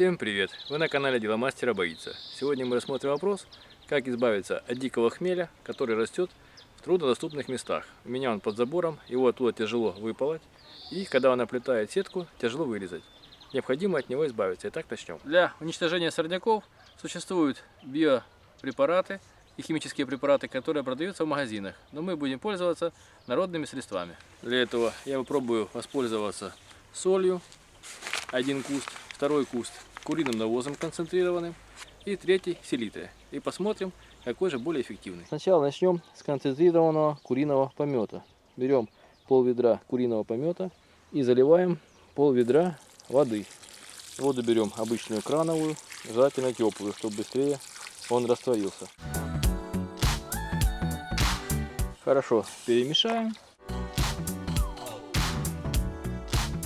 Всем привет! Вы на канале Деломастера Боится. Сегодня мы рассмотрим вопрос, как избавиться от дикого хмеля, который растет в труднодоступных местах. У меня он под забором, его оттуда тяжело выполоть, и когда он оплетает сетку, тяжело вырезать. Необходимо от него избавиться. Итак, начнем. Для уничтожения сорняков существуют биопрепараты и химические препараты, которые продаются в магазинах, но мы будем пользоваться народными средствами. Для этого я попробую воспользоваться солью, один куст, второй куст куриным навозом концентрированным и третий селитрой. И посмотрим, какой же более эффективный. Сначала начнем с концентрированного куриного помета. Берем пол-ведра куриного помета и заливаем пол-ведра воды. Воду берем обычную крановую, желательно теплую, чтобы быстрее он растворился. Хорошо перемешаем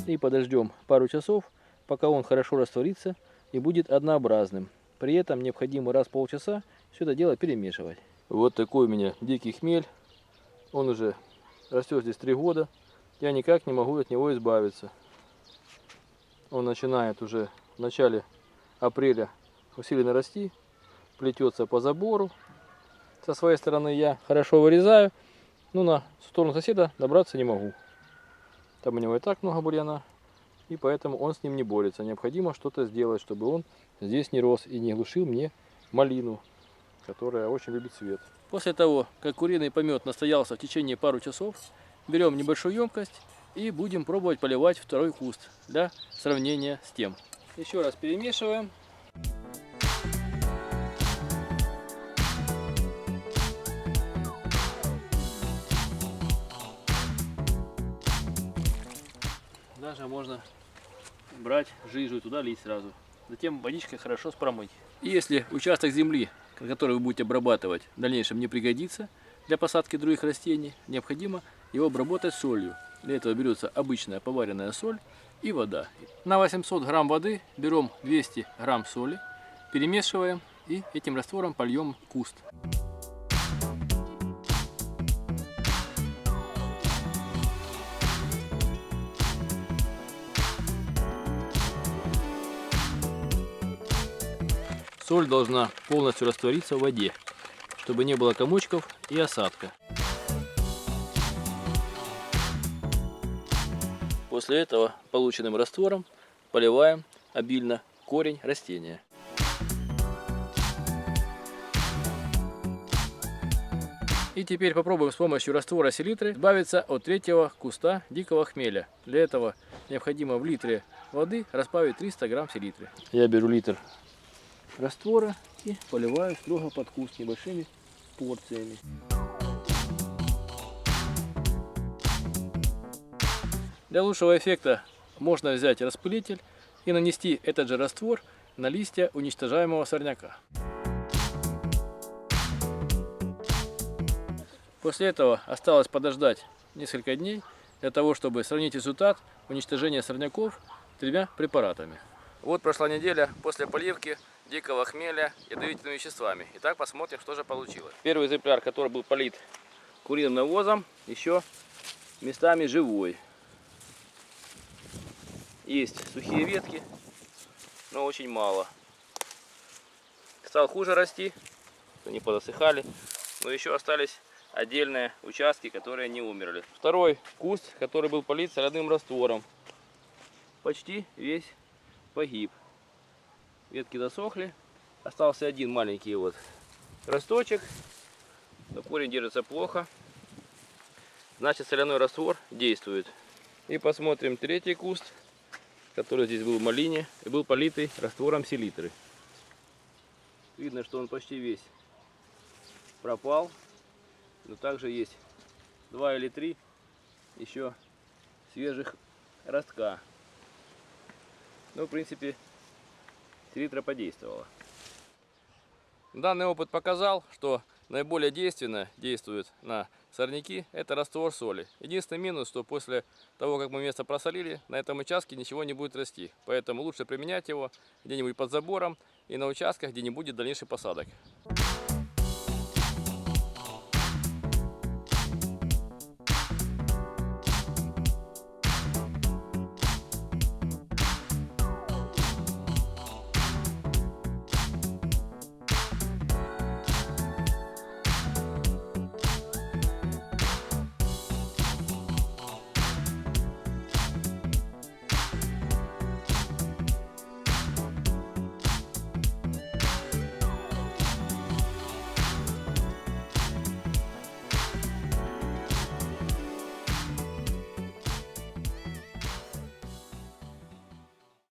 и подождем пару часов, пока он хорошо растворится и будет однообразным. При этом необходимо раз в полчаса все это дело перемешивать. Вот такой у меня дикий хмель. Он уже растет здесь 3 года. Я никак не могу от него избавиться. Он начинает уже в начале апреля усиленно расти, плетется по забору. Со своей стороны я хорошо вырезаю, но на сторону соседа добраться не могу. Там у него и так много бурьяна, и поэтому он с ним не борется. Необходимо что-то сделать, чтобы он здесь не рос и не глушил мне малину, которая очень любит свет. После того, как куриный помет настоялся в течение пару часов, берем небольшую емкость и будем пробовать поливать второй куст для сравнения с тем. Еще раз перемешиваем. Даже можно брать жижу и туда лить сразу. Затем водичкой хорошо промыть. И если участок земли, который вы будете обрабатывать, в дальнейшем не пригодится для посадки других растений, необходимо его обработать солью. Для этого берется обычная поваренная соль и вода. На 800 грамм воды берем 200 грамм соли, перемешиваем и этим раствором польем куст. Соль должна полностью раствориться в воде, чтобы не было комочков и осадка. После этого полученным раствором поливаем обильно корень растения. И теперь попробуем с помощью раствора селитры избавиться от третьего куста дикого хмеля. Для этого необходимо в литре воды разбавить 300 грамм селитры. Я беру литр раствора и поливаю строго под куст небольшими порциями. Для лучшего эффекта можно взять распылитель и нанести этот же раствор на листья уничтожаемого сорняка. После этого осталось подождать несколько дней для того, чтобы сравнить результат уничтожения сорняков 3 препаратами. Вот прошла неделя после поливки дикого хмеля ядовитыми веществами. Итак, посмотрим, что же получилось. Первый экземпляр, который был полит куриным навозом, еще местами живой. Есть сухие ветки, но очень мало. Стал хуже расти, они подосыхали, но еще остались отдельные участки, которые не умерли. Второй куст, который был полит соляным раствором, почти весь погиб. Ветки засохли, остался один маленький вот росточек, но корень держится плохо, значит соляной раствор действует. И посмотрим третий куст, который здесь был в малине и был политый раствором селитры. Видно, что он почти весь пропал, но также есть 2 или 3 еще свежих ростка. Но в принципе селитра подействовала. Данный опыт показал, что наиболее действенно действует на сорняки это раствор соли. Единственный минус, что после того, как мы место просолили, на этом участке ничего не будет расти. Поэтому лучше применять его где-нибудь под забором и на участках, где не будет дальнейших посадок.